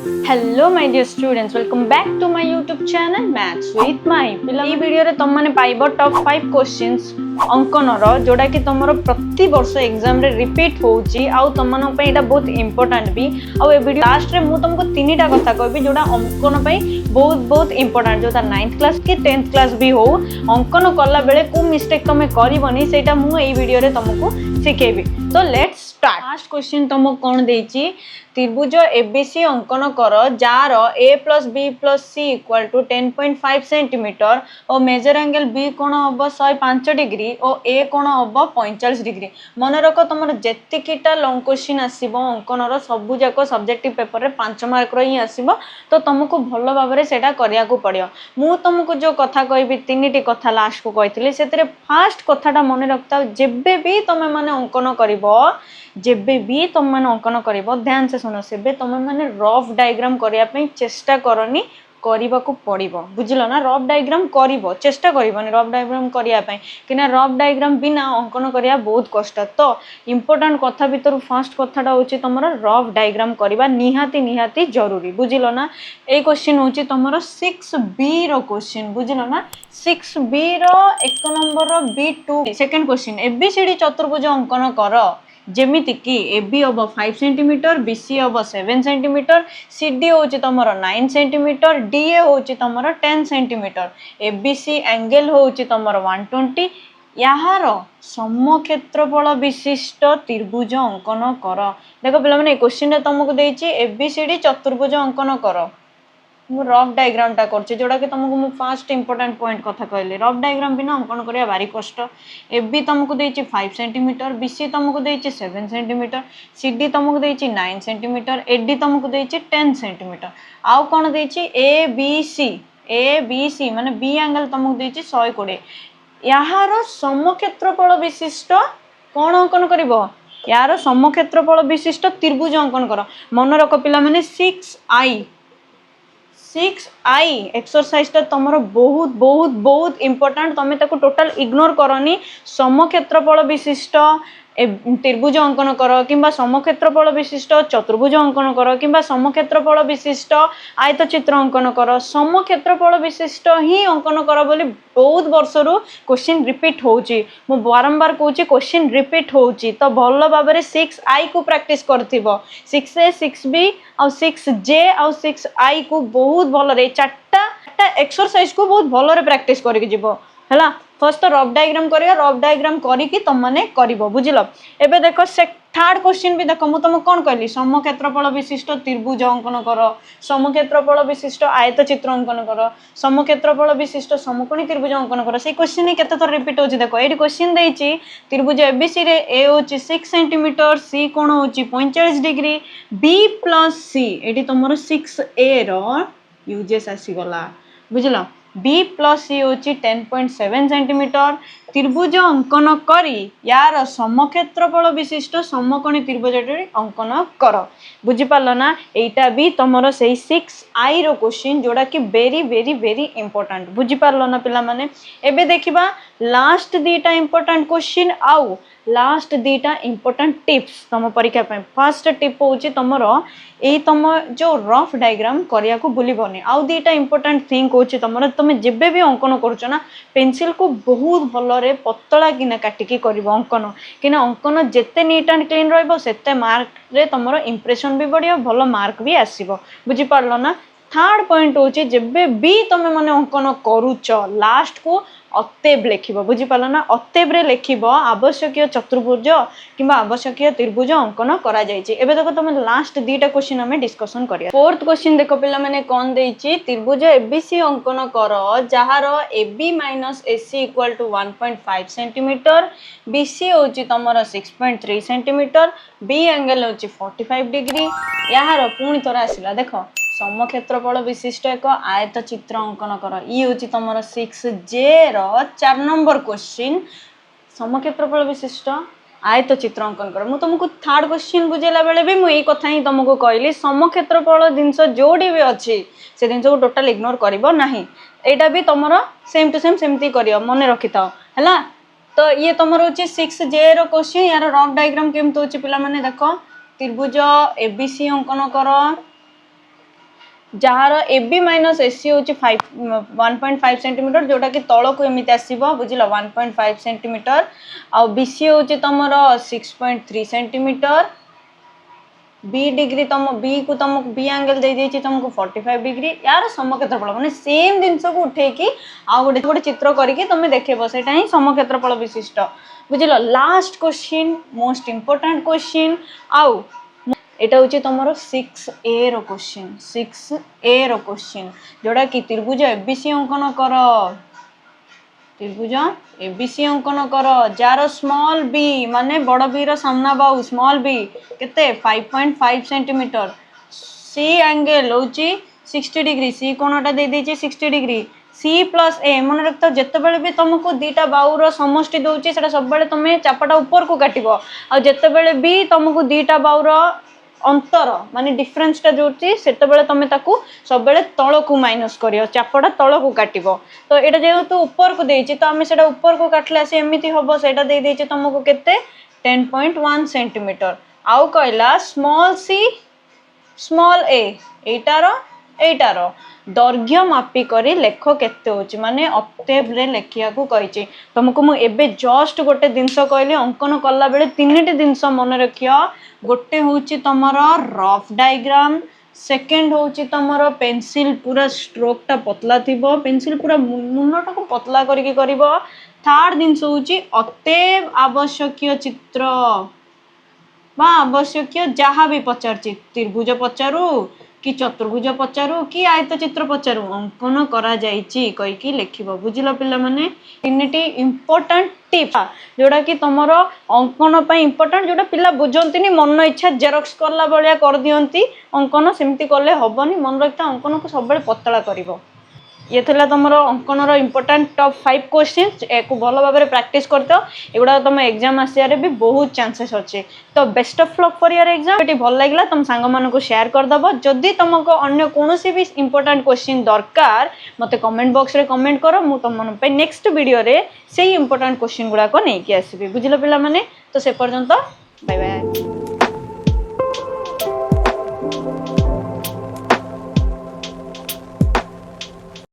Hello my dear students, welcome back to my YouTube channel maths with my पिला। ई video रे तुम माने पाइबो टॉप 5 क्वेश्चंस अंकन रो जोडा कि तुमरो प्रति वर्ष एग्जाम रे रिपीट होउची आउ तुमनो पे एटा बहुत इंपोर्टेंट भी। आउ ए वीडियो लास्ट रे मु तुमको तीनटा कथा कहबी जोडा अंकन पे बहुत बहुत इंपोर्टेंट, जोटा 9th क्लास की 10th क्लास भी हो अंकन कला बेले को मिस्टेक तुम करबनी सेटा मु ए वीडियो रे तुमको सिखेबी। तो लेट्स स्टार्ट। फर्स्ट क्वेश्चन तुमको कोन देइची, त्रिभुज एबीसी अंकन कर जार A plus B plus C equal to 10.5 centimetre और मेजर एंगल बी कोण हम 105 डिग्री और ए कोण हम 45 डिग्री। मन रख तुम जेतिकीटा लंग क्वेश्चन आसो अंकन सबू जाक सब्जेक्टिव पेपर रे 5 मार्क ही आसो, तो तुमको भल भाव से करने को पड़ो। मु तुमको जो कथा कहबी तीन टी कथा लास्ट को कही से फास्ट कथाटा मन रखता, जेबे भी तुम मैंने अंकन कर जेबे भी तुम मैंने अंकन कर ध्यान से सुन से तुम मैंने रफ डायग्राम करने चेष्टा करनी करने को पड़ो, बुझल ना। रफ डायग्राम कर चेष्टा करनी रफ डायग्राम करने कि रफ डायग्राम बिना अंकन करने बहुत कष्ट। तो इंपोर्टेंट कथा भर फास्ट कथाटा हूँ तुम रफ डायग्राम करवा निहाती निहाती जरूरी, बुझल ना। ये क्वेश्चन हूँ तुम 6B क्वेश्चन, बुझल ना। 6B 1 number B2 second question, ABCD चतुर्भुज अंकन कर जेमिति कि ए बी हम 5 सेंटीमीटर, बी सी हम 7 सेंटीमीटर, सी डी हूँ तुम 9 सेंटीमीटर, डी ए हूँ तुम 10 centimetre, A B C angle हूँ तुम 120, यार समक्षेत्रफल विशिष्ट त्रिभुज अंकन कर। देख पे क्वेश्चन तुमको देती एबीसीडी चतुर्भुज अंकन कर, मु रफ डायग्राम टा करछे जोड़ा कि तुमको मु फास्ट इंपोर्टेंट पॉइंट कथा कहली। रफ डायग्राम बिना अंकन करिया भारी कष्ट। ए बी तुमको देछि 5 सेंटीमीटर, बी सी तुमको देछि 7 सेंटीमीटर, सी डी तुमको देछि 9 सेंटीमीटर, ए डी तुमको देछि 10 सेंटीमीटर। आउ कोन देछि ए बी सी माने बी एंगल तुमको देछि 120। यार समक्षेत्रफल विशिष्ट कोन अंकन करिवो, यार समक्षेत्रफल विशिष्ट त्रिभुज अंकन कर। मन रख पिला माने 6I एक्सरसाइज तुम बहुत बहुत बहुत इंपोर्टेंट, तुम टोटल इग्नोर करनी। समक्षेत्रफल विशिष्ट त्रिभुज अंकन कर कि समक्षेत्रफल विशिष्ट चतुर्भुज अंकन कर कि समक्षेत्रफल विशिष्ट आयतचित्र अंकन कर, समक्षेत्रफल विशिष्ट ही अंकन कर बोली बहुत वर्षरू क्वेश्चन रिपीट होउची। मु बारंबार कहूची क्वेश्चन रिपीट होउची, तो भल भाव में 6I को प्रैक्टिस करथिबो। 6A 6B और 6J और 6I को बहुत भल रे चारटा एक्सरसाइज को बहुत भल रे प्रैक्टिस करके जीवो हैला। फर्स्ट तो रफ डायग्राम करिया, रफ डायग्राम करिकी तुम माने करिवो, बुझिलो। एबे देखो से थर्ड क्वेश्चन भी देखो मु तुमको कोन कहली, समक्षेत्रफल विशिष्ट त्रिभुज अंकन कर, समक्षेत्रफल विशिष्ट आयतचित्र अंकन कर, समक्षेत्रफल विशिष्ट समकोणी त्रिभुज अंकन कर। से क्वेश्चन केते थर रिपीट होची देखो। एडी क्वेश्चन देइची त्रिभुज एबीसी रे ए होची 6 सेंटीमीटर, सी कोण होची 45 डिग्री, बी प्लस सी एडी तुमरो 6A रो यूजेस आसी गला, बुझिलो। बी प्लस सी होची 10.7 सेंटीमीटर। त्रिभुज अंकन करी यार समक्षेत्रफल विशिष्ट समकोणी त्रिभुज अंकन कर, बुझी पारल ना। एटा भी तुमरो सेही 6I रो क्वेश्चन जोड़ा कि वेरी वेरी वेरी इंपोर्टेंट, बुझी पारल ना पिला माने। एबे देखिबा लास्ट दीटा इंपोर्टेंट क्वेश्चन आउ लास्ट दीटा इंपोर्टेंट टिप्स तुम परीक्षा पे। फर्स्ट टिप होची तुमरो एई तुम जो रफ डायग्राम करिया को भूलिबनी। आउ दीटा इंपोर्टेंट थिंग होची तुमरो तुम जेबे भी अंकन करूछ ना पेंसिल को बहुत भल रे पतला किना काटिकी करिवो अंकन, किना अंकन जेते नीट एंड क्लीन रहइबो सेते मार्क रे तुमरो इंप्रेशन भी बढ़िया, भल मार्क भी आसीबो, बुझी पारलो ना। थर्ड पॉइंट होची जेबे भी तुम माने अंकन करूछ लास्ट को अतेब लिखिबो, बुझी पारलो ना। अतेब रे लिखिबो आवश्यकीय चतुर्भुज किंबा आवश्यकीय त्रिभुज अंकन करा जायछि। एबे देखो तुम लास्ट दीटा क्वेश्चन हमें डिस्कशन करिया। फोर्थ क्वेश्चन देखो पिला माने कोन देइछि, त्रिभुज एबीसी अंकन कर जहार AB - AC equal to 1.5 centimetre, BC होछि तमरो 6.3 सेंटीमीटर, B एंगल होछि 45 डिग्री। यार पुणी थोड़ा आसिला देखो समक्षेत्रफल विशिष्ट एक आयतचित्र अंकन कर। ई होछि तमरो 6J रो 4 नंबर क्वेश्चन, समक्षेत्रफल विशिष्ट आयतचित्र अंकन कर। मु तुमको थर्ड क्वेश्चन बुझेला बेले भी मु एई कथा ही तुमको कहली समक्षेत्रफल जिंस जोडी भी अछि से जिंस को टोटल इग्नोर करिवो नाही। एटा भी तमरो सेम टू सेम सेमती करियो, मने रखिताओ हैला। तो ये तमरो होछि 6J रो क्वेश्चन। यार रफ डायग्राम केमतो होछि पिला माने देखो, त्रिभुज एबीसी अंकन कर, जार ए बी माइनस एसी हूँ 1.5 सेंटीमीटर जोटा कि तल को एमती आसो बुझल 1.5 सेंटीमीटर आउ बी सी हूँ तुम 6.3 सेंटीमीटर बी डिग्री तुम बी को तुमको बी एंगल दे देछि तुमको 45 डिग्री यार समक्षेत्रफल माने सेम जिनस को उठे कि आ गोटे गोटे चित्र करके तुम देखेबो सेटा ही समक्षेत्रफल विशिष्ट बुझल last question most important question आउ एटा हूँ तुम 6A रो क्वेश्चन 6A रो क्वेश्चन जोड़ा कि त्रिभुज एबीसी अंकन कर त्रिभुज एबीसी अंकन कर जार स्मॉल बी माने बड़ बी रो सामना बाहु स्मॉल बी केते 5.5 सेंटीमीटर सी एंगल होची 60 डिग्री सी कोणटा दे देछि 60 डिग्री सी प्लस ए मन रखता जिते बड़े भी तुमको दीटा बाहुर समष्टि दौची सेटा सब बेले तुम चापाटा ऊपर को काटिबो आ जिते बड़े भी तुमको दीटा बाहुर अंतर माने डिफरेंस टा जोची सेते बेले तुम ताकू सब बेले तळ को माइनस करियो चापटा तळ को काटिबो तो एटा जेहेतु ऊपर को देछि तो हमें सेटा ऊपर को काटले से एमिति हबो सेटा दे देछि तुमको केते 10.1 सेंटीमीटर आउ कहला स्मॉल सी स्मॉल ए एटार दैर्घ्य मापी करी लेख केते होची माने ऑक्टेव रे लेखिया को कहिछि तुमको मु एबे जस्ट गोटे जिंस कहली अंकन कला बेले तीनटी जिंस मन रखियो गोटे होची तमर रफ डायग्राम सेकंड होची तमर पेंसिल पूरा स्ट्रोक टा पतला थिबो पेंसिल पूरा मुन्नटा को पतला करके करिवो थर्ड जिंस होची अतेव आवश्यक चित्र बा आवश्यक जहाँ भी पचारछि त्रिभुज पचारू कि चतुर्भुज पचारू कि आयत चित्र पचारू अंकन करा जायछि कहि कि लेखिबो बुझिलो पिला माने तीनटी इंपोर्टेंट टिप जोड़ा कि तुमर अंकन पई इंपोर्टेंट जोड़ा पिला बुझंतिनी मन इच्छा जेरॉक्स करला बलिया कर दियंती अंकन सेमती करले हबनी मन रखता अंकन को सब बेले पतला करिवो ये थला तुम अंकन इंपोर्टेंट टॉप 5 क्वेश्चंस एको भल भाव में प्रैक्टिस करतो एगुडा तुम एग्जाम आसिया भी बहुत चांसेस अच्छे तो best of luck for your exam ये भल लगे तुम सांग मान को शेयर करदब जदि तुमको अन्य कौन भी इंपोर्टेंट क्वेश्चन दरकार मते कमेंट बॉक्स रे कमेंट करो मु तुम पे नेक्स्ट वीडियो रे से इंपोर्टेंट क्वेश्चन गुडा को नहीं कि आसीबी बुझिलो पिला माने तो से पर्यंत बाय बाय।